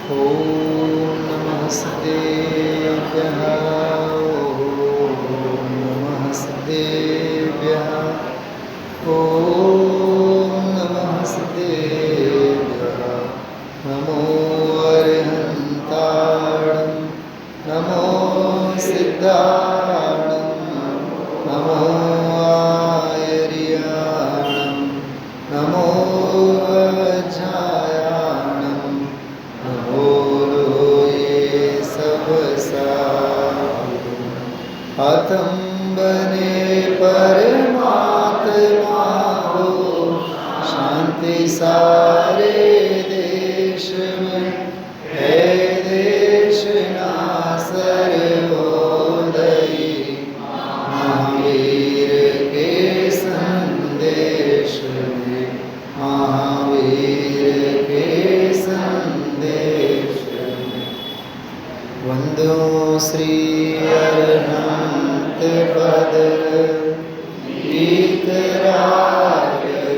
ॐ नमस्तेभ्यः ॐ नमस्तेभ्यः ॐ नमस्तेभ्यः नमो अरिहन्ताणं नमो सिद्धाणं नमो आयर्याणं नमो वज्रायाणं नमो लोये सबसाधु हतं बने परमात्मा हो शांति सारे देश में है देश ना सर्वोदयी महावीर के संदेश में महावीर के संदेश में वंदो श्री अरहंत पद गीतराग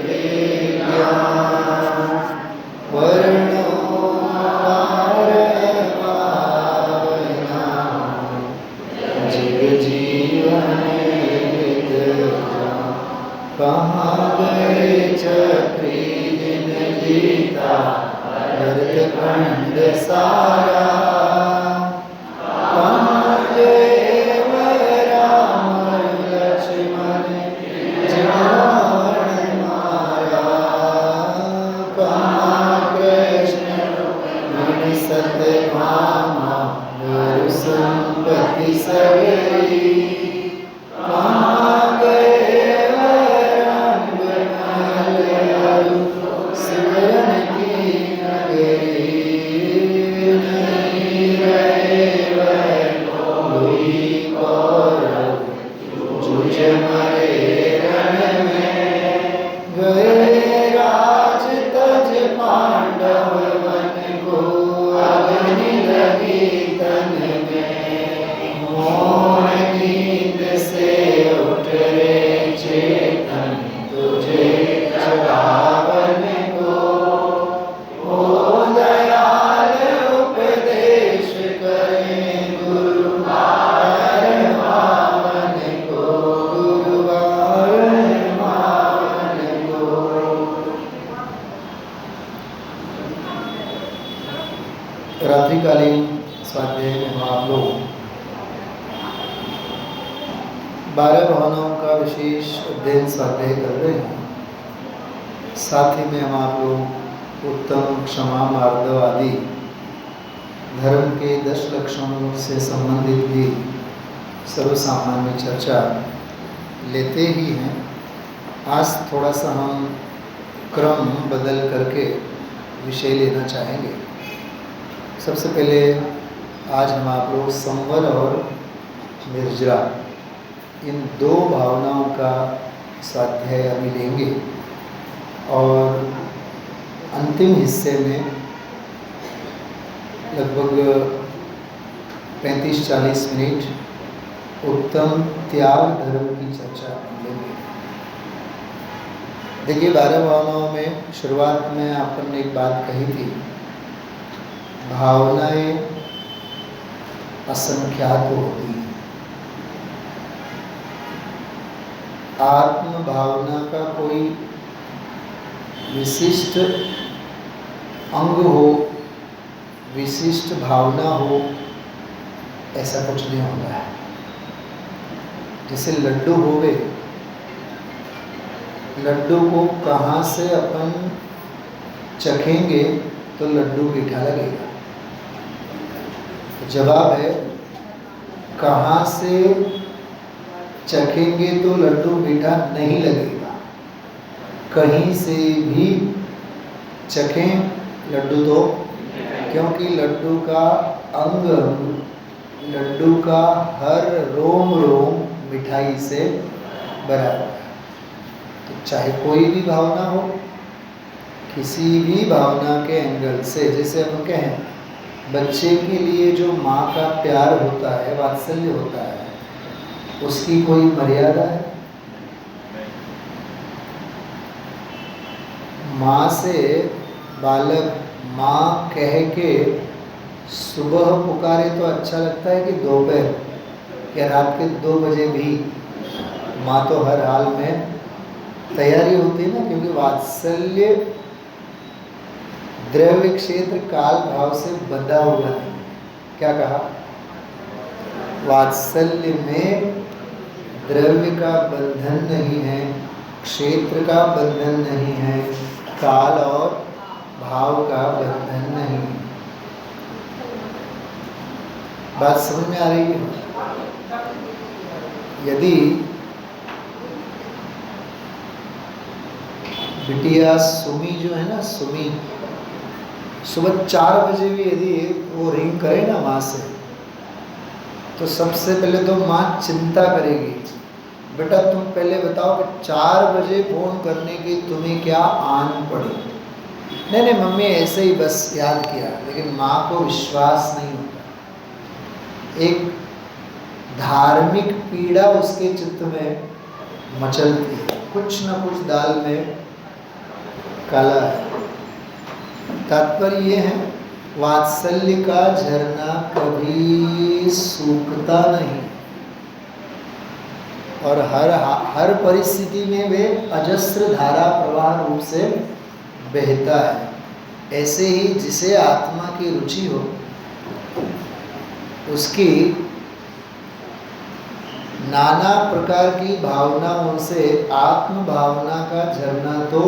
विज्ञान वर्णो पावना जग जीवन कहाँ गए चक्री दिन गीता भरत खंड सारा कहाँ गए राम लक्ष्मण रावण मारा कहाँ कृष्ण मणि सत्यभामा गुरु संपत्ति सगरी कहाँ गए रंग महल सुवर्ण की नगरी नहीं रहे वह कोई कौरव जुझ मरे रण में गए राज तज पांडव वन को अग्नि लगी तन में मोह नींद से उठ रे चेतन तुझे जगावन को ओ दयाल उपदेश करें गुरु मावन को गुरु मावन को। रात्रिकालीन स्वाध्याय में हम आप लोग 12 भावनाओं का विशेष अध्ययन स्वाध्याय कर रहे हैं। साथ ही में हम आप लोग उत्तम क्षमा मार्दव आदि धर्म के 10 लक्षणों से संबंधित भी सर्वसामान्य चर्चा लेते ही हैं। आज थोड़ा सा हम क्रम बदल करके विषय लेना चाहेंगे। सबसे पहले आज हम आप लोग संवर और निर्जरा इन 2 भावनाओं का स्वाध्याय अभी लेंगे और अंतिम हिस्से में लगभग 35-40 मिनट उत्तम त्याग धर्म की चर्चा लेंगे। देखिए 12 भावनाओं में शुरुआत में अपन ने एक बात कही थी, भावनाएं असंख्यात होती हैं। आत्म भावना का कोई विशिष्ट अंग हो, विशिष्ट भावना हो, ऐसा कुछ नहीं होता है। जैसे लड्डू हो गए, लड्डू को कहाँ से अपन चखेंगे तो लड्डू मीठा लगेगा। जवाब है कहाँ से चखेंगे तो लड्डू मीठा नहीं लगेगा। कहीं से भी चखें लड्डू तो, क्योंकि लड्डू का अंग लड्डू का हर रोम रोम मिठाई से भरा हुआ है। तो चाहे कोई भी भावना हो, किसी भी भावना के एंगल से, जैसे हम कहें बच्चे के लिए जो माँ का प्यार होता है, वात्सल्य होता है, उसकी कोई मर्यादा है? माँ से बालक माँ कह के सुबह पुकारे तो अच्छा लगता है कि दोपहर, क्या रात के 2 बजे भी? माँ तो हर हाल में तैयारी होती है ना, क्योंकि वात्सल्य द्रव्य क्षेत्र काल भाव से बंधा हुआ नहीं। क्या कहा? वात्सल्य में द्रव्य का बंधन नहीं है, क्षेत्र का बंधन नहीं है, काल और भाव का बंधन नहीं है। बात समझ में आ रही है? यदि बिटिया सुमी जो है ना, सुमी सुबह 4 बजे भी यदि वो रिंग करे ना माँ से, तो सबसे पहले तो माँ चिंता करेगी, बेटा तुम पहले बताओ कि 4 बजे फोन करने की तुम्हें क्या आन पड़ी? नहीं नहीं मम्मी ऐसे ही बस याद किया, लेकिन माँ को विश्वास नहीं होता। एक धार्मिक पीड़ा उसके चित्त में मचलती है, कुछ न कुछ दाल में काला है। तात्पर्य ये है, वात्सल्य का झरना कभी सूखता नहीं और हर परिस्थिति में वे अजस्र धारा प्रवाह रूप से बहता है। ऐसे ही जिसे आत्मा की रुचि हो, उसकी नाना प्रकार की भावनाओं से आत्म भावना का झरना तो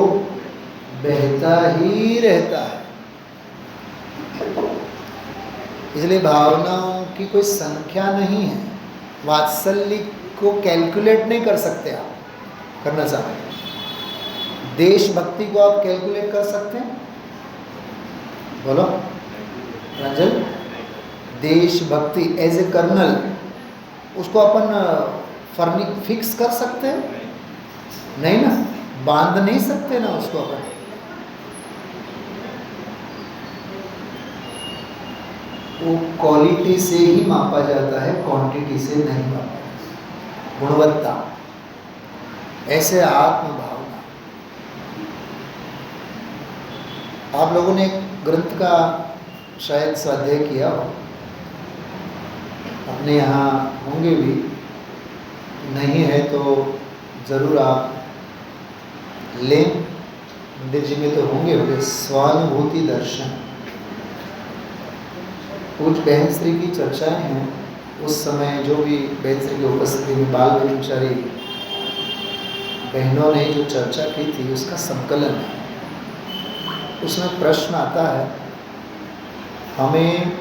बहता ही रहता है। इसलिए भावनाओं की कोई संख्या नहीं है। वात्सल्य को कैलकुलेट नहीं कर सकते आप, करना चाहते। देशभक्ति को आप कैलकुलेट कर सकते हैं? बोलो रंजन, देशभक्ति एज ए कर्नल, उसको अपन फिक्स कर सकते हैं? नहीं ना, बांध नहीं सकते ना उसको अपन। वो क्वालिटी से ही मापा जाता है, क्वांटिटी से नहीं मापा जाता। गुणवत्ता, ऐसे आत्म भावना। आप लोगों ने एक ग्रंथ का शायद स्वाध्याय किया हो, अपने यहाँ होंगे भी, नहीं है तो ज़रूर आप लें। मंदिर जी में तो होंगे। स्वानुभूति दर्शन, कुछ बहन श्री की चर्चाएं हैं। उस समय जो भी बहन श्री की उपस्थिति में बाल ब्रह्मचारी बहनों ने जो चर्चा की थी, उसका संकलन है। उसमें प्रश्न आता है, हमें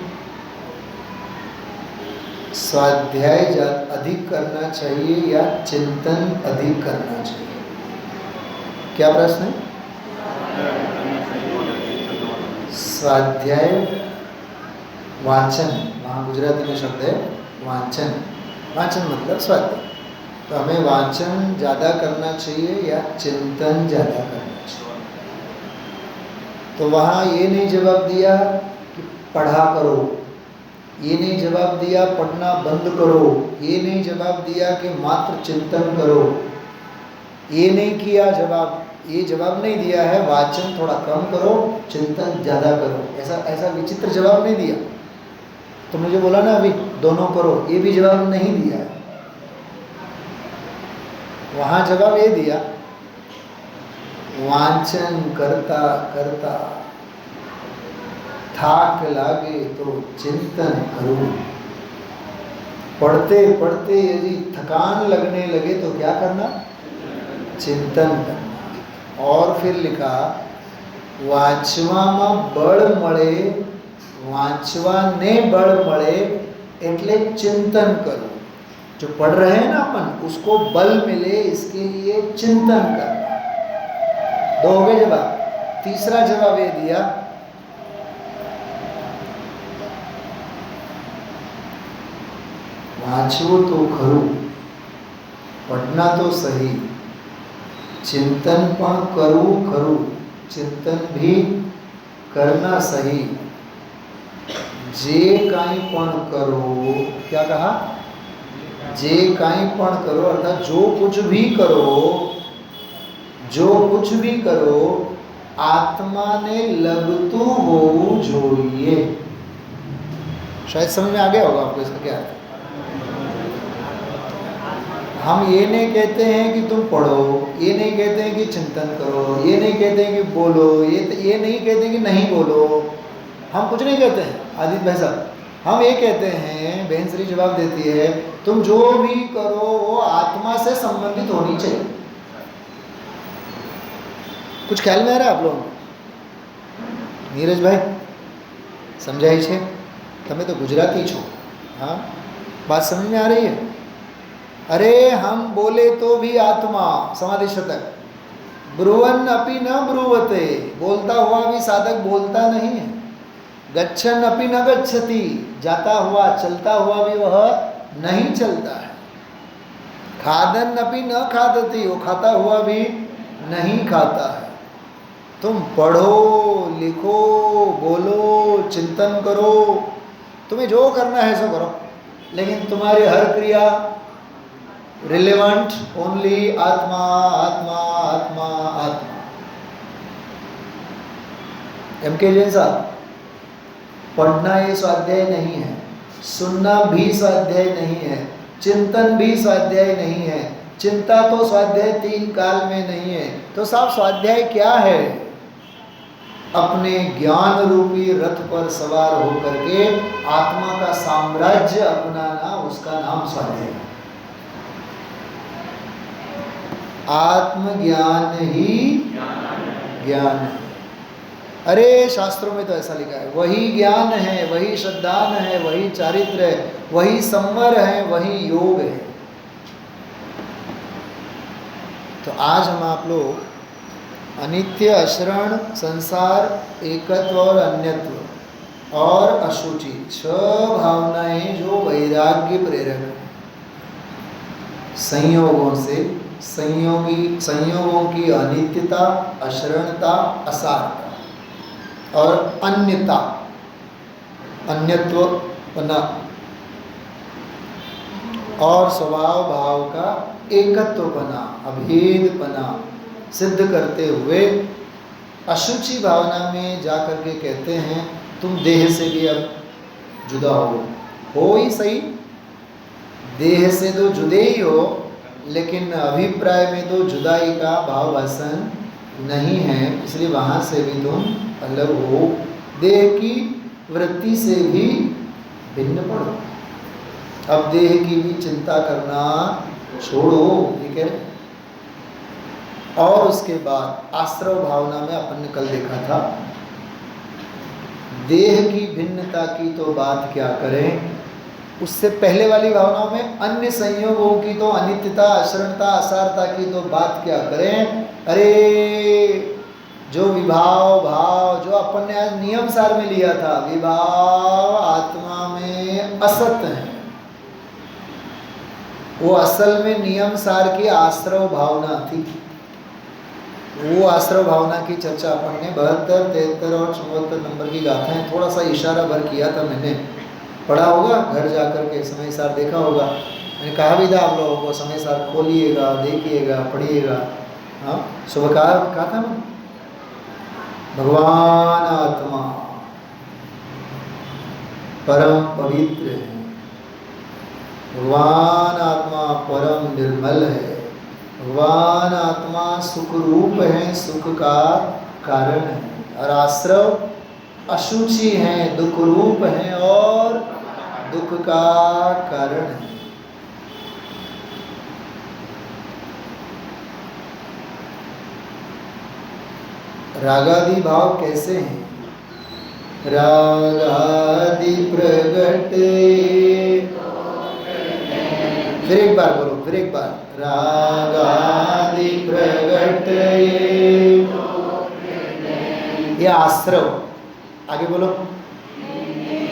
स्वाध्याय अधिक करना चाहिए या चिंतन अधिक करना चाहिए? क्या प्रश्न है? स्वाध्याय वाचन, वहाँ गुजराती में शब्द है वाचन। वाचन मतलब स्वाध्याय। तो हमें वाचन ज़्यादा करना चाहिए या चिंतन ज़्यादा करना चाहिए? तो वहाँ ये नहीं जवाब दिया कि पढ़ा करो, ये नहीं जवाब दिया पढ़ना बंद करो, ये नहीं जवाब दिया कि मात्र चिंतन करो, ये नहीं किया जवाब, ये जवाब नहीं दिया है वाचन थोड़ा कम करो, चिंतन ज़्यादा करो। ऐसा विचित्र जवाब नहीं दिया। तो मुझे बोला ना अभी दोनों करो, ये भी जवाब नहीं दिया है। वहाँ जवाब ये दिया, वाचन करता करता थाक लागे तो चिंतन करूं। पढ़ते पढ़ते यदि थकान लगने लगे तो क्या करना? चिंतन करना। और फिर लिखा, वांचवामां बळ मळे, वांचवाने बळ मळे एटले चिंतन करो। जो पढ़ रहे हैं ना अपन, उसको बल मिले इसके लिए चिंतन करना। 2 हो गए जवाब। तीसरा जवाब ये दिया, वांचवो तो खरू, पढ़ना तो सही, चिंतन पण करવું खरू, चिंतन भी करना सही। जे काई पण करो, क्या कहा? जे काई पण करो, अर्थात जो कुछ भी करो, जो कुछ भी करो आत्मा ने लगतु होवू जोईए। शायद समझ में आ गया होगा आपको इसका क्या है। हम ये नहीं कहते हैं कि तुम पढ़ो, ये नहीं कहते हैं कि चिंतन करो, ये नहीं कहते हैं कि बोलो, ये नहीं कहते हैं कि नहीं बोलो। हम कुछ नहीं कहते हैं आदित्य भाई साहब। हम ये कहते हैं, बहन श्री जवाब देती है, तुम जो भी करो वो आत्मा से संबंधित होनी चाहिए। कुछ ख्याल में आ रहा है आप लोगों को? नीरज भाई समझाई छे? તમે तो गुजराती छो, हाँ बात समझ में आ रही है? अरे हम बोले तो भी आत्मा, समाधि शतक, ब्रुवन अपि न ब्रुवते, बोलता हुआ भी साधक बोलता नहीं है। गच्छन अपि न गच्छति, जाता हुआ चलता हुआ भी वह नहीं चलता है। खादन अपि न खादति, वो खाता हुआ भी नहीं खाता है। तुम पढ़ो, लिखो, बोलो, चिंतन करो, तुम्हें जो करना है सो करो, लेकिन तुम्हारी हर क्रिया रिलेवेंट ओनली आत्मा आत्मा आत्मा आत्मा। MK जैन साहब, पढ़ना ये स्वाध्याय नहीं है, सुनना भी स्वाध्याय नहीं है, चिंतन भी स्वाध्याय नहीं है, चिंता तो स्वाध्याय 3 काल में नहीं है। तो साहब स्वाध्याय क्या है? अपने ज्ञान रूपी रथ पर सवार होकर के आत्मा का साम्राज्य अपनाना, उसका नाम स्वाध्याय है। आत्मज्ञान ही ज्ञान है। अरे शास्त्रों में तो ऐसा लिखा है, वही ज्ञान है, वही श्रद्धान है, वही चारित्र है, वही संवर है, वही योग है। तो आज हम आप लोग अनित्य, अशरण, संसार, एकत्व और अन्यत्व और अशुचि, 6 भावनाएं जो वैराग्य प्रेरक हैं, संयोगों से, संयोगों की अनित्यता, अशरणता, असारता और अन्यता, अन्यत्वपना और स्वभाव भाव का एकत्वपना, अभेदपना सिद्ध करते हुए अशुचि भावना में जा कर के कहते हैं तुम देह से भी अब जुदा हो ही सही, देह से तो जुदे ही हो, लेकिन अभिप्राय में तो जुदाई का भाव भाषण नहीं है, इसलिए वहाँ से भी तुम अलग हो, देह की वृत्ति से भी भिन्न पड़ो। अब देह की भी चिंता करना छोड़ो, ठीक है। और उसके बाद आश्रव भावना में अपन ने कल देखा था, देह की भिन्नता की तो बात क्या करें, उससे पहले वाली भावनाओं में अन्य संयोगों की तो अनित्यता, अशरणता, असारता की तो बात क्या करें। अरे जो विभाव भाव जो अपन ने आज नियम सार में लिया था, विभाव आत्मा में असत है, वो असल में नियम सार की आश्रव भावना थी। वो आश्रव भावना की चर्चा अपन ने 72, 73 और 74 नंबर की गाथाएं थोड़ा सा इशारा भर किया था, मैंने पढ़ा होगा, घर जाकर के समय सार देखा होगा। मैंने कहा भी था आप लोगों को समय सार खोलिएगा, देखिएगा, पढ़िएगा। हाँ सुबह कहा था मैं, भगवान आत्मा परम पवित्र है, भगवान आत्मा परम निर्मल है, भगवान आत्मा सुख रूप है, सुख का कारण है, और आश्रव अशुचि हैं, दुख रूप हैं और दुख का कारण है। रागादि भाव कैसे हैं? रागादि प्रगट, फिर एक बार बोलो, फिर एक बार, रागादि प्रगट ये आश्रव, आगे बोलो,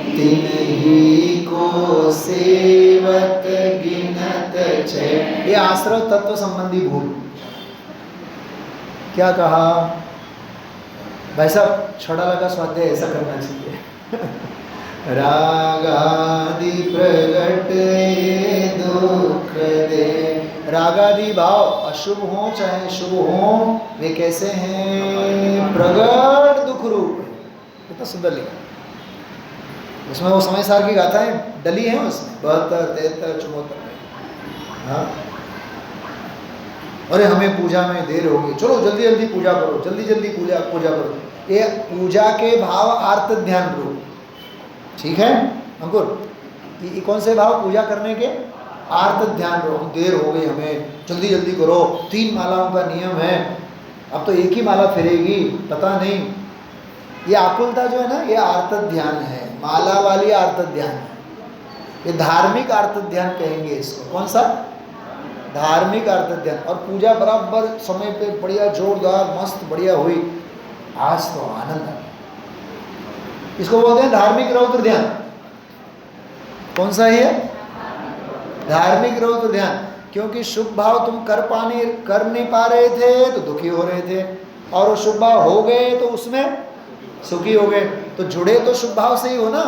तिन्ही को सेवत गिनत छे, ये आश्रव तत्व संबंधी भूल। क्या कहा भाई साहब, छड़ा लगा स्वाध्याय ऐसा करना चाहिए। रागादि प्रगट दुख दे, रागादि भाव अशुभ हो चाहे शुभ हो, वे कैसे हैं? प्रगट दुख रूप। कितना सुंदर लिखा। उसमें वो समय सार की गाथाएं डली हैं उसमें 72, 73, 74 में। हाँ, अरे हमें पूजा में देर होगी, चलो जल्दी जल्दी पूजा करो, जल्दी जल्दी पूजा पूजा करो। ये पूजा के भाव आर्त ध्यान रूप, ठीक है अंकुर? ये कौन से भाव? पूजा करने के आर्त ध्यान रूप। देर हो गई, हमें जल्दी जल्दी करो, 3 मालाओं का नियम है, अब तो एक ही माला फिरेगी, पता नहीं। ये आकुलता जो है ना, ये आर्त ध्यान है, माला वाली आर्त ध्यान है। ये धार्मिक आर्त ध्यान कहेंगे इसको। कौन सा? धार्मिक अर्थ ध्यान। और पूजा बराबर समय पे बढ़िया जोरदार मस्त बढ़िया हुई, आज तो आनंद आ गया, इसको बोलते हैं धार्मिक रौद्र ध्यान। कौन सा है? धार्मिक रौद्र ध्यान। क्योंकि शुभ भाव तुम कर नहीं पा रहे थे तो दुखी हो रहे थे, और वो शुभ भाव हो गए तो उसमें सुखी हो गए। तो जुड़े तो शुभ भाव से ही हो ना।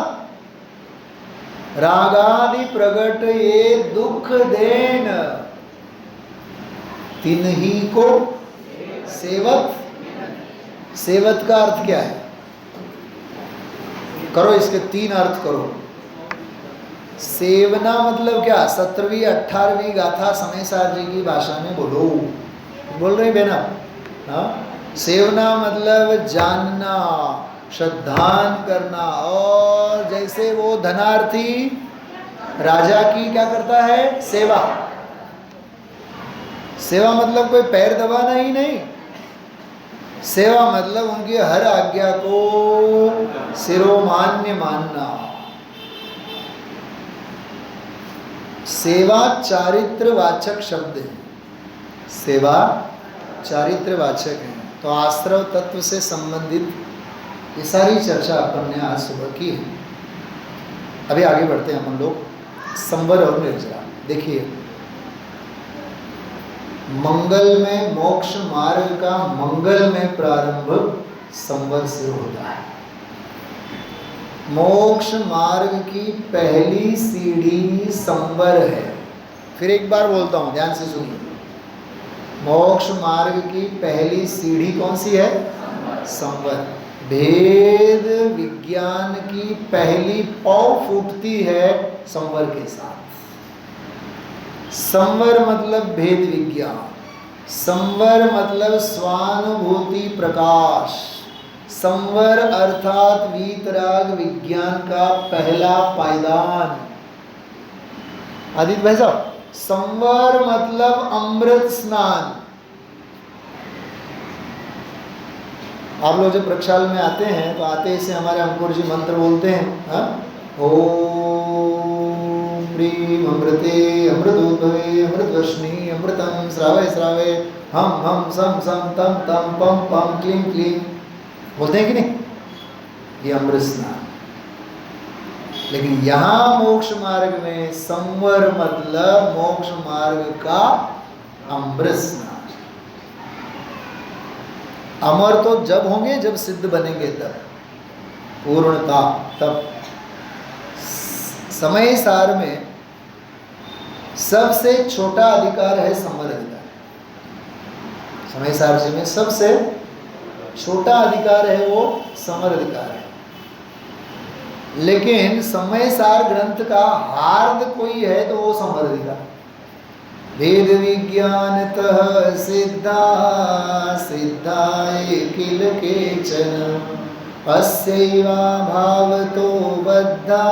रागादि प्रगट ये दुख देन, तिन्ही को सेवत। सेवत का अर्थ क्या है? करो इसके 3 अर्थ करो। सेवना मतलब क्या? 17वीं 18वीं गाथा समय सार जी की भाषा में बोलो, बोल रहे बेना? हाँ, सेवना मतलब जानना, श्रद्धान करना। और जैसे वो धनार्थी राजा की क्या करता है? सेवा। सेवा मतलब कोई पैर दबाना ही नहीं, सेवा मतलब उनकी हर आज्ञा को शिरोमान्य मानना। सेवा चारित्रवाचक शब्द है, सेवा चारित्रवाचक है। तो आश्रव तत्व से संबंधित ये सारी चर्चा अपन ने आज सुबह की है। अभी आगे बढ़ते हैं अपन लोग। संवर और निर्जरा। देखिए, मंगल में मोक्ष मार्ग का मंगल में प्रारंभ संवर से होता है। मोक्ष मार्ग की पहली सीढ़ी संवर है। फिर एक बार बोलता हूं, ध्यान से सुनिए। मोक्ष मार्ग की पहली सीढ़ी कौन सी है? संवर। भेद विज्ञान की पहली पौ फूटती है संवर के साथ। संवर मतलब भेद विज्ञान, संवर मतलब स्वानुभूति प्रकाश, संवर अर्थात वीतराग विज्ञान का पहला पायदान। आदित्य भाई साहब, संवर मतलब अमृत स्नान। आप लोग जब प्रक्षाल में आते हैं तो आते से हमारे अंकुर जी मंत्र बोलते हैं, हाँ? ओम ह्रीं अमृते अमृतोद्भवे अमृतवर्षिणी अमृतम श्रावय श्रावय हम हम सम सम तम तम पम पम क्लीं क्लीं, बोलते हैं कि नहीं? ये अमृत स्नान। लेकिन यहाँ मोक्ष मार्ग में संवर मतलब मोक्ष मार्ग का अमृत स्नान। अमर तो जब होंगे जब सिद्ध बनेंगे, तब पूर्णता। तब समय सार में सबसे छोटा अधिकार है संवर अधिकार। समय सार जी में सबसे छोटा अधिकार है वो संवर अधिकार है। लेकिन समय सार ग्रंथ का हार्द कोई है तो वो संवर अधिकार। भेद विज्ञानतः सिद्धा सिद्धाय किल केचन अस्यैवा भावतो बद्धा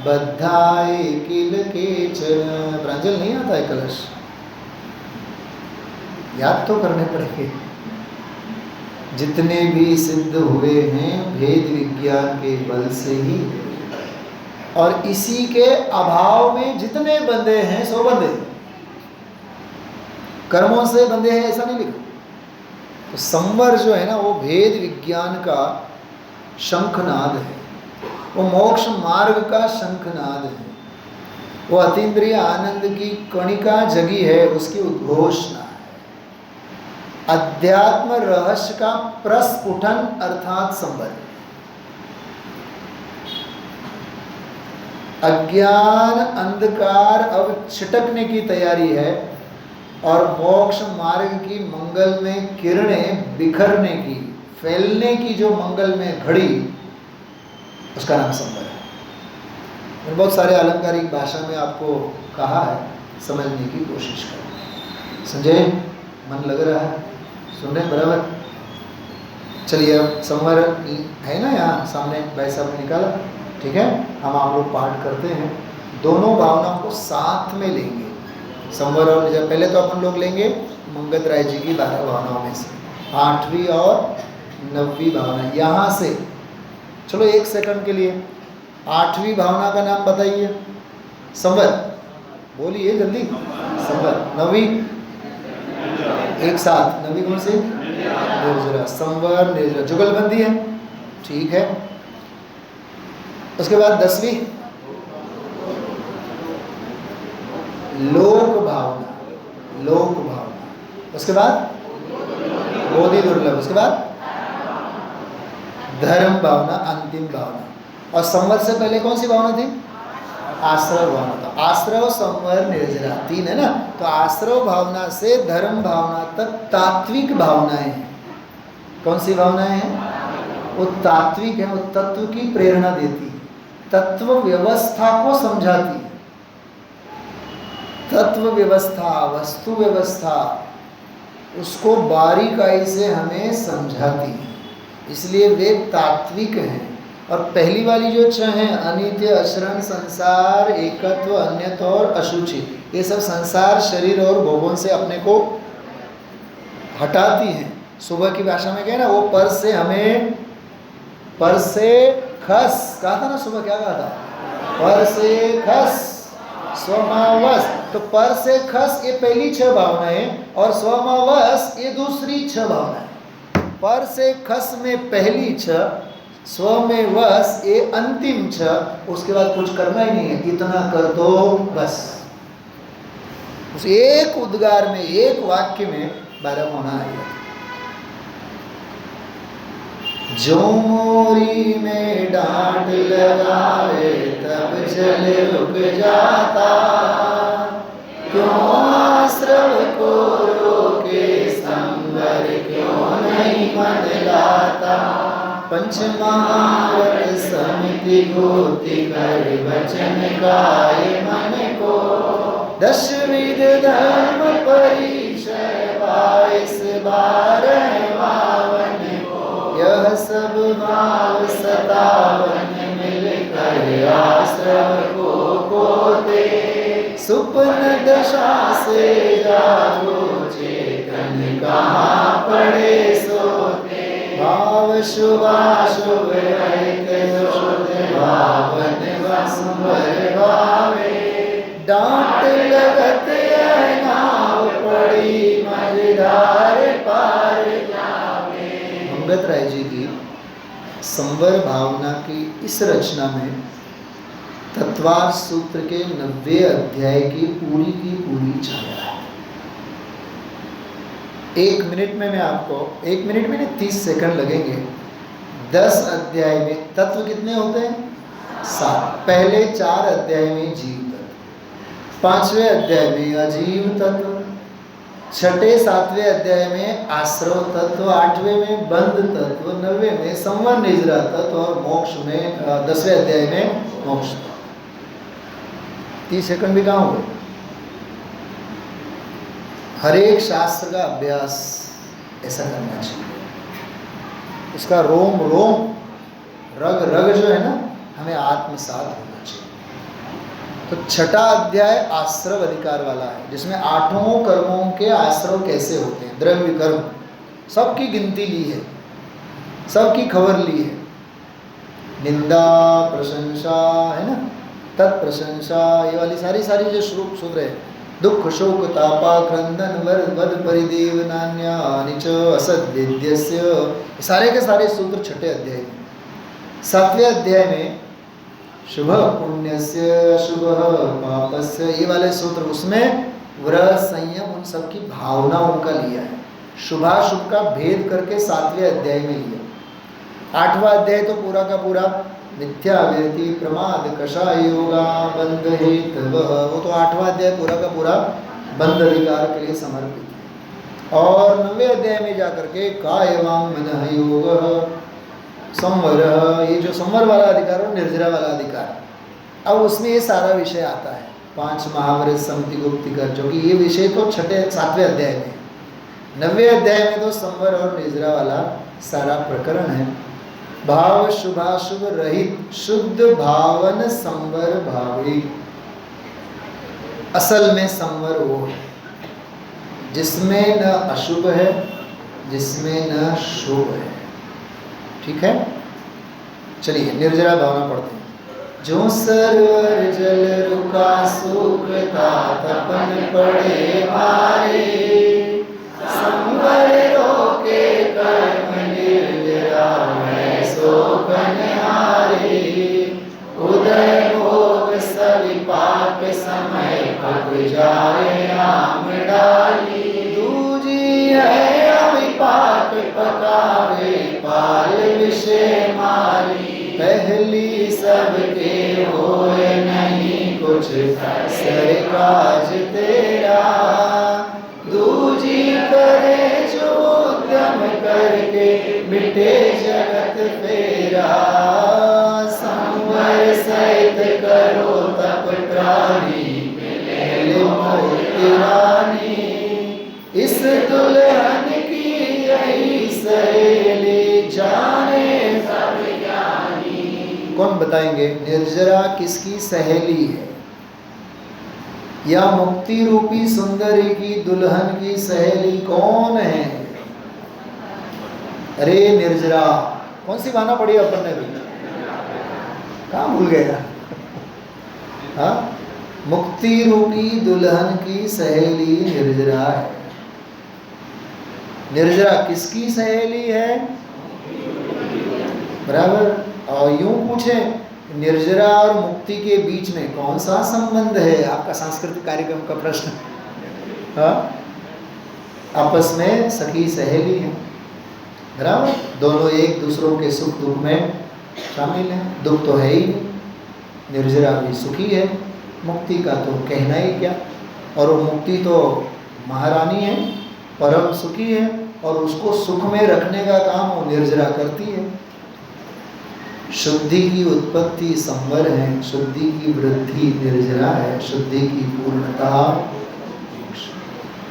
बद्धाय किल केचन। प्रांजल नहीं आता है कलश, याद तो करने पड़ेंगे। जितने भी सिद्ध हुए हैं भेद विज्ञान के बल से ही, और इसी के अभाव में जितने बंधे हैं सो बंधे, कर्मों से बंधे हैं ऐसा नहीं लिखा। तो संवर जो है ना वो भेद विज्ञान का शंखनाद है, वो मोक्ष मार्ग का शंखनाद है, वो अतीन्द्रिय आनंद की कणिका जगी है, उसकी उद्घोषणा है। अध्यात्म रहस्य का प्रस्फुटन अर्थात संवर। अज्ञान अंधकार अब छिटकने की तैयारी है, और मोक्ष मार्ग की मंगल में किरणें बिखरने की, फैलने की जो मंगल में घड़ी, उसका नाम संवर है। मैंने बहुत सारे अलंकारिक भाषा में आपको कहा है, समझने की कोशिश करें। संजय, मन लग रहा है? सुन रहे हैं बराबर? चलिए, अब संवर है ना यहाँ सामने, भाई साहब ने निकाला, ठीक है। हम आप लोग पाठ करते हैं, दोनों भावनाओं को साथ में लेंगे, संवर और निजा। पहले तो अपन लोग लेंगे मंगत राय जी की 12 भावनाओं में से 8वीं और 9वीं भावना यहाँ से। चलो 1 सेकंड के लिए 8वीं भावना का नाम बताइए। संवर, बोलिए जल्दी। संवर। 9वीं एक साथ, 9वीं कौन सी? निर्जरा। संवर निर्जरा, जुगलबंदी है, ठीक है। उसके बाद 10वीं लोक भावना, लोक भावना। उसके बाद बोधि दुर्लभ। उसके बाद धर्म भावना, अंतिम भावना। और संवर से पहले कौन सी भावना थी? आश्रव भावना। तो आश्रव, संवर, निर्जरा 3 है ना। तो आश्रव भावना से धर्म भावना तक तात्विक भावनाएं हैं। कौन सी भावनाएं हैं? वो तात्विक है, वो तत्व की प्रेरणा देती है, तत्व व्यवस्था को समझाती है। तत्व व्यवस्था, वस्तु व्यवस्था, उसको बारीकाई से हमें समझाती है, इसलिए वे तात्विक हैं। और पहली वाली जो 6 हैं, अनित्य, अशरण, संसार, एकत्व, अन्यत्व और अशुचि, ये सब संसार, शरीर और भोगों से अपने को हटाती हैं। सुबह की भाषा में कहे ना, वो पर से हमें, पर से खस कहा था ना, सुबह क्या कहा था? पर से खस स्वमावस। तो पर से खस ये पहली 6 भावनाएं और स्वमावस ये दूसरी 6 भावनाएं। पर से खस में पहली 6, स्व में वस ये अंतिम 6। उसके बाद कुछ करना ही नहीं है, इतना कर दो बस। उस एक उद्गार में, एक वाक्य में 12 होना है। जो मोरी में डांट लगावे तब जल रुक जाता, क्यों आश्रव को रोके संवर क्यों नहीं मन लाता। पंचमहाव्रत समिति गोति कर वचन गाए मन को, 10 विध धर्म परिचय 22 12 52 यह सब भाव 57 मिलकर आश्रव को दे। सुपन दशा से जागो चेतन कहाँ पड़े सोते, भाव शुभाशुभ रहित शुद्ध भावन संवर भावे। डांट लगत नाव पड़ी मझधार पार जावे। मंगत राय जी की संवर भावना की इस रचना में तत्वार्थ सूत्र के 90 अध्याय की पूरी छाया है। 1 मिनट में मैं आपको, 1 मिनट में नहीं 30 सेकंड लगेंगे। 10 अध्याय में तत्व कितने होते हैं? 7। पहले 4 अध्याय में जीव तत्व, 5वें अध्याय में अजीव तत्व, 6ठे 7वें अध्याय में आश्रव तत्व, 8वें में बंध तत्व, 9वें में संवर निजरा तत्व और मोक्ष में 10वें अध्याय में मोक्ष तत्व। 30 सेकंड भी कहाँ हुए? हर एक शास्त्र का अभ्यास ऐसा करना चाहिए, उसका रोम रोम, रग रग जो है ना, हमें आत्मसात होना चाहिए। तो 6ठा अध्याय आश्रव अधिकार वाला है, जिसमें 8 कर्मों के आश्रव कैसे होते हैं, द्रव्य कर्म, सबकी गिनती ली है, सबकी खबर ली है। निंदा, प्रशंसा है ना, तत्प्रशंसा, ये वाली सारी जो श्लोक सूत्र है, दुख शोक तापा क्रंदन वद परिदेव नान्या निच असद वेद्यस्य, सारे के सारे सूत्र 6ठे अध्याय में। 7वें अध्याय में शुभ पुण्यस्य अशुभ पापस्य, ये वाले सूत्र, उसमें व्रत संयम उन सब की भावनाओं का लिया है। शुभाशुभ का भेद करके 7वें अध्याय में लिया। 8वां अध्याय तो पूरा का पूरा मिथ्या व्यति प्रमाद कषाय योगा बंध हेतवः, वो तो 8वां अध्याय पूरा का पूरा बंध अधिकार के लिए समर्पित है। और 9वें अध्याय में जाकर के काय वांग मनः योगः, संवर, ये जो संवर वाला अधिकार और निर्जरा वाला अधिकार, अब उसमें ये सारा विषय आता है। 5 महाव्रत समिति गुप्ति कर, जो कि ये विषय तो 7वें अध्याय में, 9वें अध्याय में तो संवर और निर्जरा वाला सारा प्रकरण है। भाव शुभाशुभ रहित शुद्ध भावन संवर भावी। असल में संवर वो है जिसमें न अशुभ है, जिसमें न शुभ है। ठीक है, चलिए निर्जरा भावना पढ़ते हैं। जो सरवर जल रुका सुखता तपन पड़े भारे, संवर रोके कर्म निर्जरा में शोकन हारे। उदय भोग सविपाक समय पग जाए आम डाली, दूजी है अविपाक पकावे पाल विषय मारी। पहली सबके होए नहीं कुछ सरकाज तेरा, दूजी करे जो उद्यम करके मिटे जगत फेरा। संवर सहित करो तप प्राणी मिले मोती रानी, इस दुल्हन की यही सहेली जाने सब ज्ञानी। कौन बताएंगे निर्जरा किसकी सहेली है, या मुक्ति रूपी सुंदरी की दुल्हन की सहेली कौन है? अरे निर्जरा कौन सी गाना पढ़ी अपन ने भी, कहाँ भूल गया? हाँ, मुक्ति रूपी दुल्हन की सहेली निर्जरा है। निर्जरा किसकी सहेली है? बराबर। और यूं पूछे निर्जरा और मुक्ति के बीच में कौन सा संबंध है? आपका सांस्कृतिक कार्यक्रम का प्रश्न। हाँ, आपस में सखी सहेली है, बराबर। दोनों एक दूसरों के सुख दुख में शामिल हैं। दुख तो है ही, निर्जरा भी सुखी है, मुक्ति का तो कहना ही क्या। और वो मुक्ति तो महारानी है, परम सुखी है, और उसको सुख में रखने का काम वो निर्जरा करती है। शुद्धि की उत्पत्ति संवर है, शुद्धि की वृद्धि निर्जरा है, शुद्धि की पूर्णता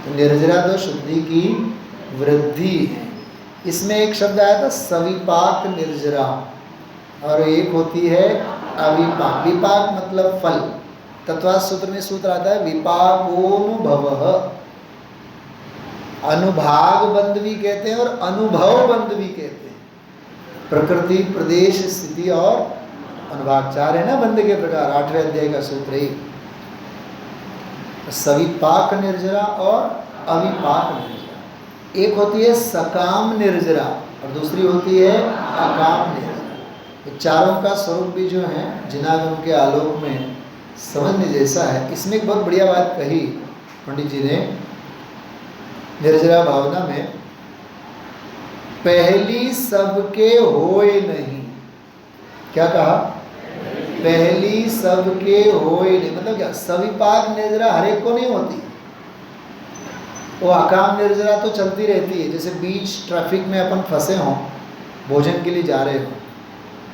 तो निर्जरा तो शुद्धि की वृद्धि है। इसमें एक शब्द आया था सविपाक निर्जरा, और एक होती है अविपाक। विपाक मतलब फल। तत्वास सूत्र में सूत्र आता है विपाकोनुभवः। अनुभाग बंध भी कहते हैं और अनुभव बंध भी कहते हैं। प्रकृति, प्रदेश, स्थिति और अनुभाग, 4 है ना बंध के प्रकार। 8वें अध्याय का सूत्र ही सविपाक निर्जरा और अविपाक निर्जरा। एक होती है सकाम निर्जरा और दूसरी होती है अकाम निर्जरा। ये चारों का स्वरूप भी जो है जिनागम के आलोक में समझने जैसा है। इसमें एक बहुत बढ़िया बात कही पंडित जी ने निर्जरा भावना में, पहली सबके होए नहीं। क्या कहा? पहली सबके होए नहीं मतलब क्या? सविपाक निर्जरा हर एक को नहीं होती, वो अकाम निर्जरा तो चलती रहती है। जैसे बीच ट्रैफिक में अपन फंसे हों, भोजन के लिए जा रहे हो,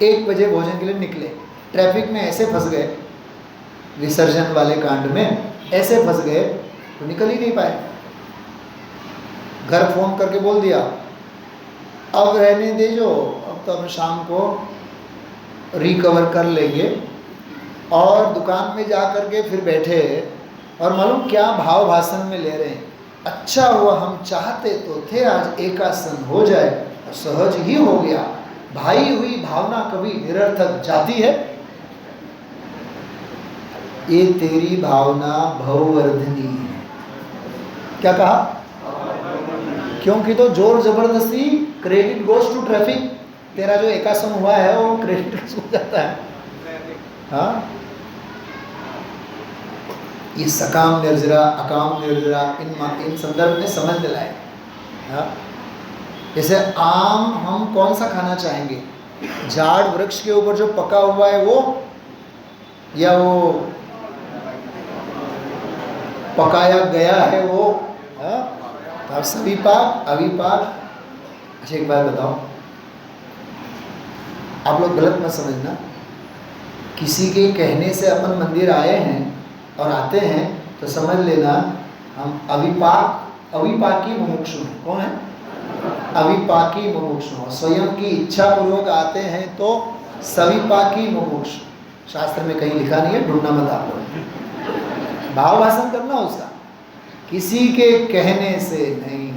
1 बजे भोजन के लिए निकले, ट्रैफिक में ऐसे फंस गए, विसर्जन वाले कांड में ऐसे फंस गए तो निकल ही नहीं पाए। घर फोन करके बोल दिया अब रहने दे जो, अब तो हम शाम को रिकवर कर लेंगे, और दुकान में जा कर के फिर बैठे और मालूम क्या भाव भाषण में ले रहे हैं, अच्छा हुआ हम चाहते तो थे आज एकासन हो जाए, और सहज ही हो गया। भाई हुई भावना कभी निरर्थक जाती है? ये तेरी भावना भववर्धिनी है। क्या कहा? क्योंकि तो जोर जबरदस्ती क्रेडिट गोज टू ट्रैफिक, तेरा जो एकासन हुआ है वो क्रेडिट हो जाता है। हाँ, ये सकाम निर्जरा, अकाम निर्जरा इन संदर्भ में समझ लाए। हाँ, जैसे आम हम कौन सा खाना चाहेंगे? झाड़ वृक्ष के ऊपर जो पका हुआ है वो, या वो पकाया गया है वो? हाँ, आप सविपाक अविपाक। अच्छा एक बात बताओ, आप लोग गलत मत समझना, किसी के कहने से अपन मंदिर आए हैं और आते हैं तो समझ लेना हम अविपाकी मुमुक्षु हैं। कौन है? अविपाकी मुमुक्षु। स्वयं की इच्छा पूर्वक आते हैं तो सविपाकी मुमुक्षु। शास्त्र में कहीं लिखा नहीं है, ढूंढना मत आप लोग। भाव भाषण करना उसका, किसी के कहने से नहीं,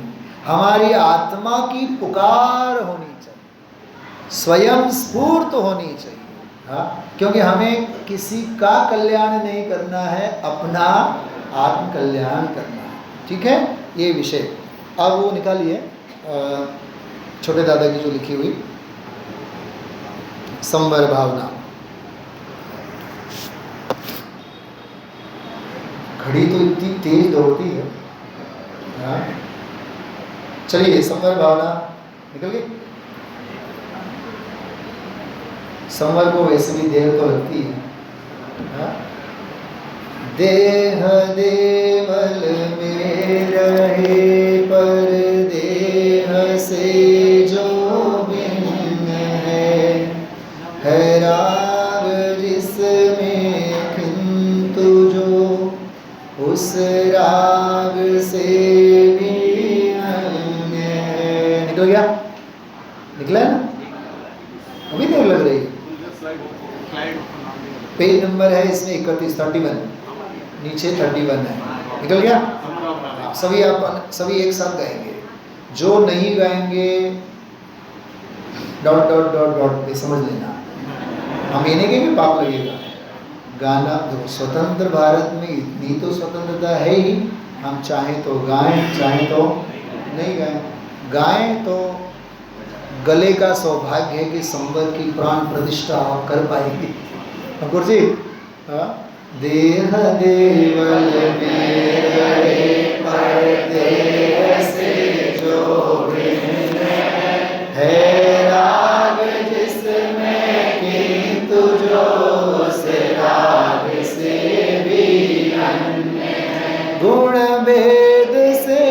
हमारी आत्मा की पुकार होनी चाहिए, स्वयं स्फूर्त होनी चाहिए। हाँ, क्योंकि हमें किसी का कल्याण नहीं करना है, अपना आत्म कल्याण करना है। ठीक है, ये विषय। अब वो निकालिए छोटे दादा की जो लिखी हुई संवर भावना। घड़ी तो इतनी तेज दौड़ती है। हाँ, चलिए संवर भावना निकल गई। संवर को वैसे भी देर तो लगती है। हाँ? देह देवल में रहे पर देह से जो भिन्न है राग जिसमें किंतु जो उस राग से भी अन्य है। निकल गया? निकला है ना? अभी देर लग रही है। पेज नंबर है इसमें 31, 31 नीचे 31 है। निकल गया? सभी आप सभी एक साथ गाएंगे। जो नहीं गाएंगे डॉट डॉट डॉट डॉट पे समझ लेना, हम ये नहीं कि भी पाप लगेगा। गाना देखो, स्वतंत्र भारत में इतनी तो स्वतंत्रता है ही, हम चाहें तो गाएं, चाहें तो नहीं गाएं। गाएं तो गले का सौभाग्य है कि संवर की प्राण प्रतिष्ठा आप कर पाएंगे। अंकुर जी, देह देवल में रहे पर देह से जो भिन्न है राग जिसमें किंतु जो उस राग से भी अन्य है। गुण भेद से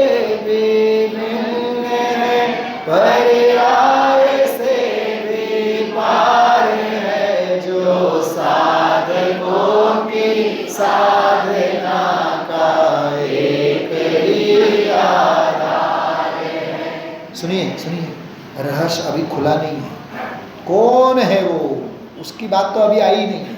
भी भिन्न है, पर्याय से भी पार है, जो साधकों की साधना का एक ही आधार है। सुनिए सुनिए, रहस्य अभी खुला नहीं है। कौन है वो, उसकी बात तो अभी आई नहीं है,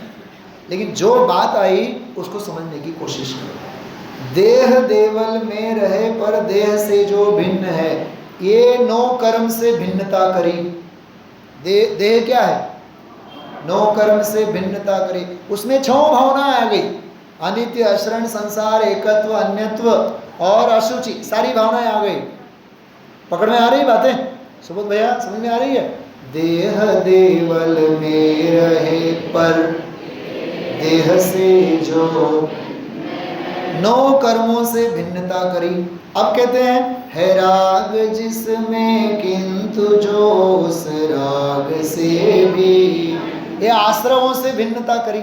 लेकिन जो बात आई उसको समझने की कोशिश करो। देह देवल में रहे पर देह से जो भिन्न है, ये 9 कर्म से भिन्नता करी। देह क्या है? 9 कर्म से भिन्नता करी। उसमें 6 भावना आ गई, अनित्य, अशरण, संसार, एकत्व, अन्यत्व और अशुचि, सारी भावनाएं आ गई। पकड़ में आ रही बातें? सुबोध भैया समझ में आ रही है? देह देवल में रहे पर देह से जो 9 कर्मों से भिन्नता करी। अब कहते हैं है राग जिसमें किंतु जो उस राग से भी, ये आश्रमों से भिन्नता करी।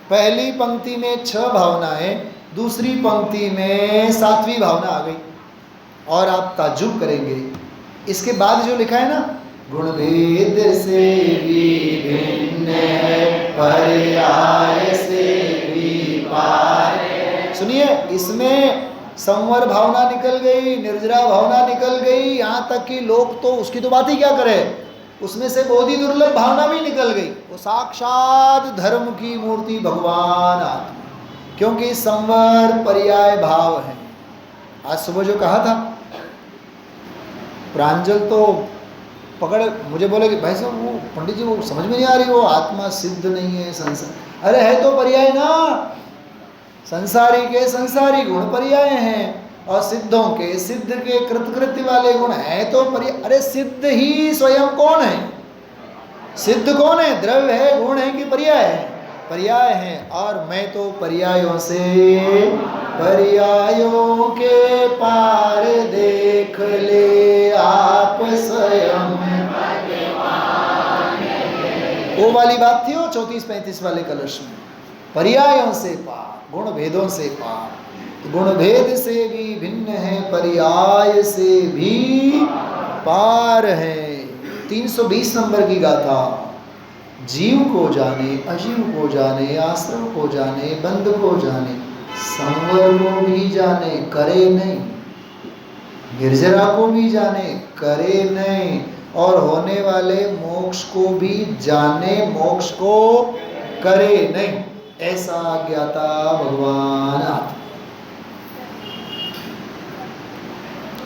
पहली पंक्ति में 6 भावनाएं, दूसरी पंक्ति में 7वीं भावना आ गई। और आप ताज्जुब करेंगे, इसके बाद जो लिखा है ना, गुण भेद से भी भिन्न है, पर्याय से भी पार है। सुनिए, इसमें संवर भावना निकल गई, निर्जरा भावना निकल गई, यहाँ तक कि लोग तो उसकी तो बात ही क्या करें, उसमें से बोधि दुर्लभ भावना भी निकल गई। वो साक्षात धर्म की मूर्ति भगवान आत्मा, क्योंकि संवर पर्याय भाव है। आज सुबह जो कहा था प्रांजल, तो पकड़ मुझे बोले कि भाई साहब वो पंडित जी वो समझ में नहीं आ रही, वो आत्मा सिद्ध नहीं है संसार। अरे है तो पर्याय ना, संसारी के संसारी गुण पर्याय हैं और सिद्धों के सिद्ध के कृतकृत्य वाले गुण है तो पर्याय। अरे सिद्ध ही स्वयं कौन है? सिद्ध कौन है? द्रव्य है, गुण है कि पर्याय है? पर्याय है। और मैं तो पर्यायों से पर्यायों के पार देख ले आप स्वयं। वो वाली बात थी वो 34-35 वाले कलश में, पर्यायों से पार, गुण भेदों से पार। तो गुण भेद से भी भिन्न है, पर्याय से भी पार है। 320 नंबर की गाथा, जीव को जाने, अजीव को जाने, आश्रम को जाने, बंध को जाने, संवर को भी जाने, करे नहीं, निर्जरा को भी जाने, करे नहीं, और होने वाले मोक्ष को भी जाने, मोक्ष को करे नहीं, ऐसा ज्ञाता भगवान आत्मा।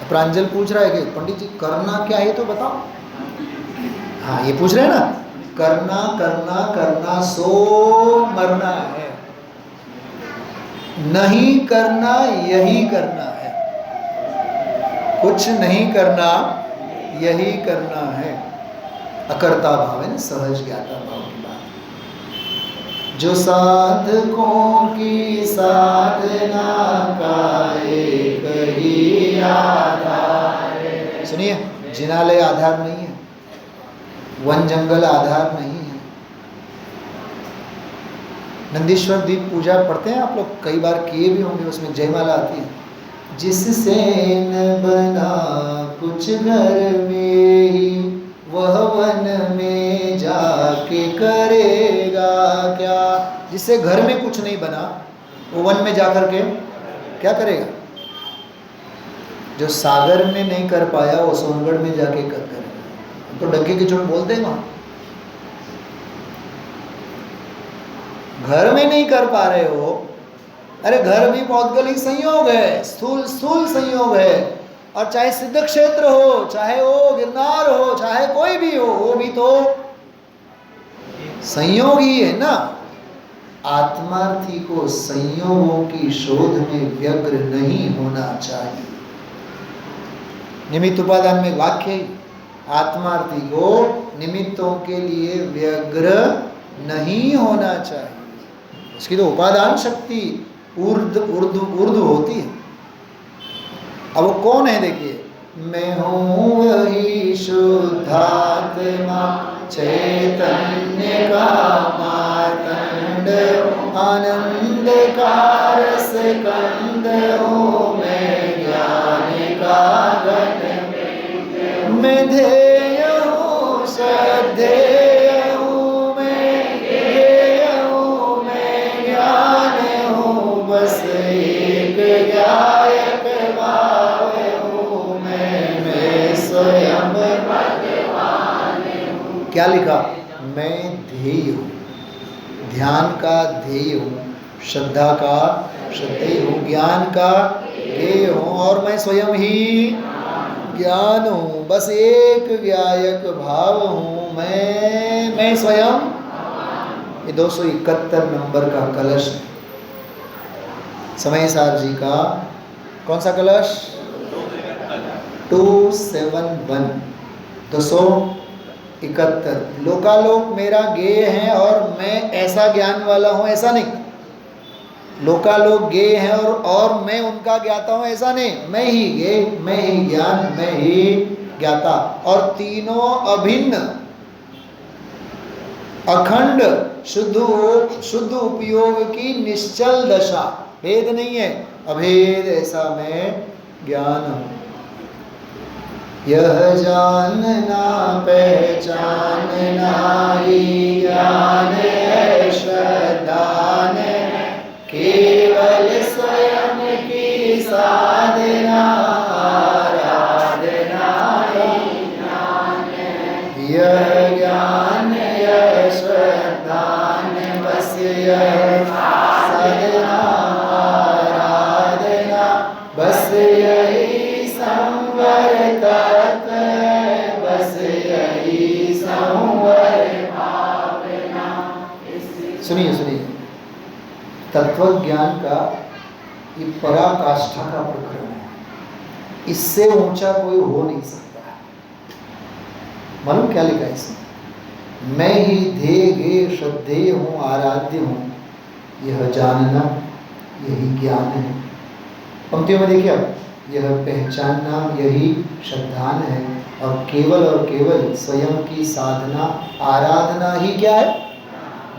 प्रांजल पूछ रहा है कि पंडित जी करना क्या है तो बताओ। हाँ, ये पूछ रहे हैं ना, करना करना करना सो मरना है, नहीं करना यही करना है, कुछ नहीं करना यही करना है। अकर्ता भाव है ना, सहज ज्ञाता भाव की बात। जो साधकों की साधना का एक ही आधार है। सुनिए, जिनालय आधार नहीं है, वन जंगल आधार नहीं है। नंदीश्वर दीप पूजा पढ़ते हैं आप लोग, कई बार किए भी होंगे, उसमें जयमाला आती है। जिससे न बना कुछ घर में ही वह वन में जाके करेगा क्या। जिससे घर में कुछ नहीं बना वो वन में जाकर के क्या करेगा। जो सागर में नहीं कर पाया वो सोनगढ़ में जाके करेगा। तो डंके की चोट बोलते हैं वहां, घर में नहीं कर पा रहे हो, अरे घर भी भौगोलिक संयोग है, स्थूल संयोग है। और चाहे सिद्ध क्षेत्र हो, चाहे वो गिरनार हो, चाहे कोई भी हो, वो भी तो संयोग ही है ना। आत्मार्थी को संयोगों की शोध में व्यग्र नहीं होना चाहिए। निमित्त उपादान में वाक्य ही, आत्मार्थी को निमित्तों के लिए व्यग्र नहीं होना चाहिए। उसकी तो उपादान शक्ति उर्दू होती है। अब वो कौन है देखिए, मैं हूँ वही शुद्धात्मा चैतन्य का मातंड, आनंद का रस कंद हूँ मैं, ज्ञान का घट मैं, ध्येय हूँ श्रद्धेय हूँ मैं, ध्येय हूँ मैं, ज्ञान हूँ बस एक गायक भाव हूँ मैं स्वयं भगवान हूँ। क्या लिखा, मैं ध्येय हूँ, ध्यान का ध्येय हूँ, श्रद्धा का श्रद्धेय हूँ, ज्ञान का ध्येय हूँ, और मैं स्वयं ही ज्ञान हूँ, बस एक व्यायक भाव हूँ मैं स्वयं। ये 271 नंबर का कलश है, समय सार जी का कौन सा कलश, 271 271। लोकालोक मेरा गेय है और मैं ऐसा ज्ञान वाला हूँ, ऐसा नहीं। लोकालोक गेय है और मैं उनका ज्ञाता हूँ, ऐसा नहीं। मैं ही गेय, मैं ही ज्ञान, मैं ही ज्ञाता, और तीनों अभिन्न अखंड शुद्ध उपयोग की निश्चल दशा, भेद नहीं है, अभेद ऐसा मैं ज्ञान हूँ। यह जानना पहचानना ही ज्ञान है, श्रद्धान केवल स्वयं की साधना, आराधना ही ज्ञान है। यह ज्ञान यह श्रद्धान बस यह साधना, आराधना बस यही संवर तत्व है, बस यही संवर भावना। सुनिए सुनिए, तत्व ज्ञान का ये पराकाष्ठा का प्रकरण है, इससे ऊंचा कोई हो नहीं सकता है। मालूम क्या लिखा है इसमें, मैं ही ध्येय गे श्रद्धेय हूँ, आराध्य हूँ, यह जानना यही ज्ञान है। पंक्तियों में देखिए अब, यह पहचानना यही श्रद्धान है, और केवल स्वयं की साधना, आराधना ही क्या है,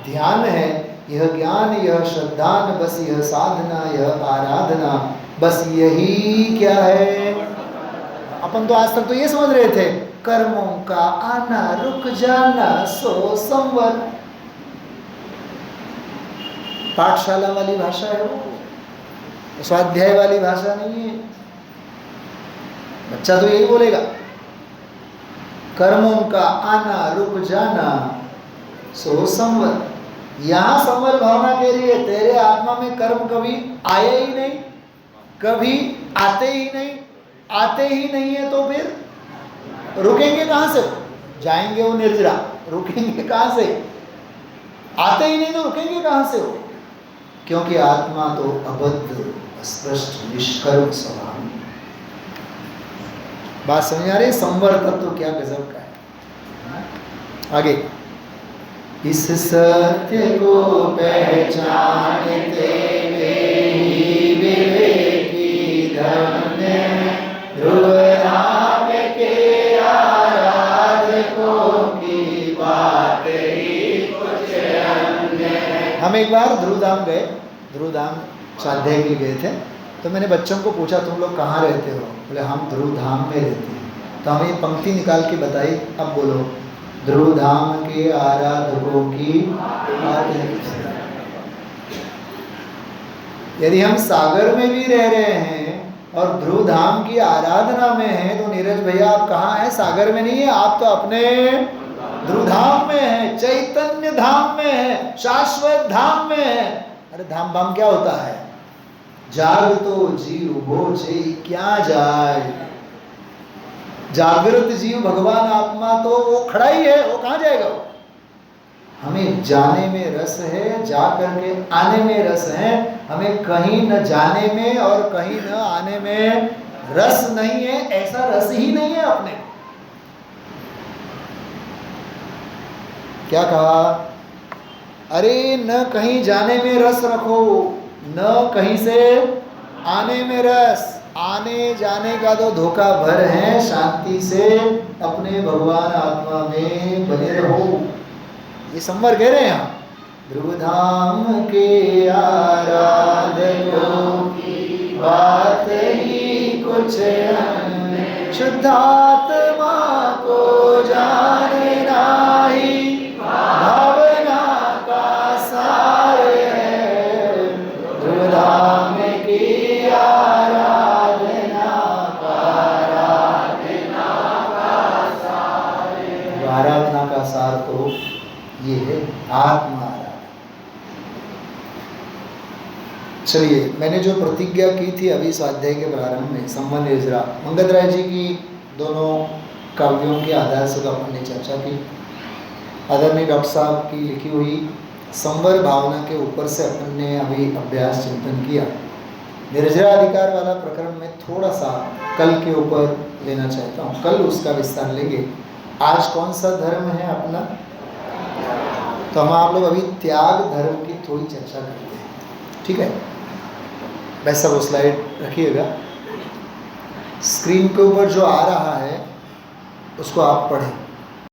ध्यान है। यह ज्ञान यह श्रद्धान बस यह साधना, यह आराधना बस यही क्या है। अपन तो आज तक तो ये समझ रहे थे कर्मों का आना रुक जाना 100 संवर। पाठशाला वाली भाषा है वो, स्वाध्याय वाली भाषा नहीं है। बच्चा तो यही बोलेगा, कर्मों का आना रुक जाना 100 संवर। यहां संवर भावना के लिए तेरे आत्मा में कर्म कभी आए ही नहीं, कभी आते ही नहीं। आते ही नहीं है तो फिर रुकेंगे कहां से? जाएंगे वो निर्जरा, रुकेंगे कहां से? आते ही नहीं तो रुकेंगे कहां से हो? क्योंकि आत्मा तो अबद्ध स्पष्ट निष्कर्म स्वभाव। बात समझ आ रही? संवर तत्व तो क्या गजब का है। आगे, इस सत्य को पहचानते ही विवेकी धन्य, ध्रुव धाम के आराधकों की बात ही कुछ अन्य। हम एक बार ध्रुव धाम गए, ध्रुव धाम स्वाध्याय के लिए गए थे। तो मैंने बच्चों को पूछा तुम लोग कहाँ रहते हो? बोले हम ध्रुव धाम में रहते हैं। तो हमें पंक्ति निकाल के बताई, अब बोलो, ध्रुव धाम के आराधकों की बात है। यदि हम सागर में भी रह रहे हैं और ध्रुव धाम की आराधना में हैं, तो नीरज भैया आप कहाँ हैं? सागर में नहीं है, आप तो अपने ध्रुव धाम में हैं, चैतन्य धाम में हैं, शाश्वत धाम में हैं। अरे धाम धाम क्या होता है? जाग तो जीव बोझे क्या जाए। जागृत जीव भगवान आत्मा तो वो खड़ा ही है, वो कहाँ जाएगा? वो हमें जाने में रस है, जा करके आने में रस है। हमें कहीं न जाने में और कहीं न आने में रस नहीं है, ऐसा रस ही नहीं है अपने। क्या कहा? अरे न कहीं जाने में रस रखो, न कहीं से आने में रस। आने जाने का तो धोखा भर है, शांति से अपने भगवान आत्मा में बने रहो। ये संवर कह रहे हैं यहाँ, ध्रुव धाम के आराधकों की बात ही कुछ अन्य, शुद्धात्मा को जाने नाही भावना का सार है। ध्रुव धाम की आराधना का सार तो ये है आत्मा आराधना। चलिए, मैंने जो प्रतिज्ञा की थी अभी स्वाध्याय के प्रारंभ में, संबंध इजरा, मंगत राय जी की दोनों काव्यों के आधार से तो अपन ने चर्चा की। आदरणीय डॉक्टर साहब की लिखी हुई संवर भावना के ऊपर से अपन ने अभी अभ्यास चिंतन किया। निर्जरा अधिकार वाला प्रकरण में थोड़ा सा कल के ऊपर लेना चाहता हूँ, कल उसका विस्तार लेंगे। आज कौन सा धर्म है अपना? तो हम आप लोग अभी त्याग धर्म की थोड़ी चर्चा करते हैं, ठीक है? वैसा वो स्लाइड रखिएगा, स्क्रीन के ऊपर जो आ रहा है उसको आप पढ़ें।